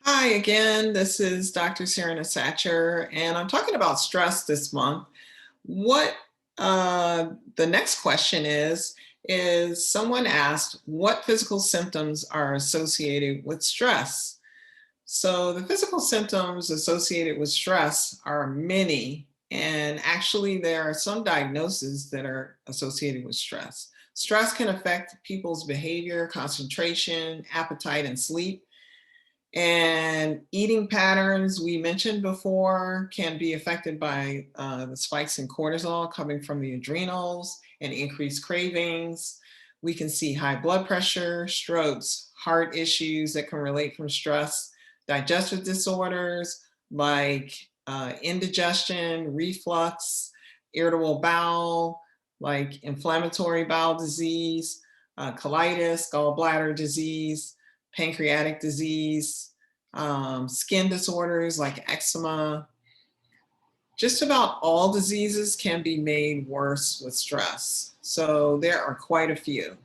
Hi again, this is Dr. Serena Satcher, and I'm talking about stress this month. What the next question is someone asked, what physical symptoms are associated with stress? So the physical symptoms associated with stress are many, and actually there are some diagnoses that are associated with stress. Stress can affect people's behavior, concentration, appetite, and sleep. And eating patterns we mentioned before can be affected by the spikes in cortisol coming from the adrenals and increased cravings. We can see high blood pressure, strokes, heart issues that can relate from stress, digestive disorders like indigestion, reflux, irritable bowel, like inflammatory bowel disease, colitis, gallbladder disease, pancreatic disease, skin disorders like eczema. Just about all diseases can be made worse with stress. So there are quite a few.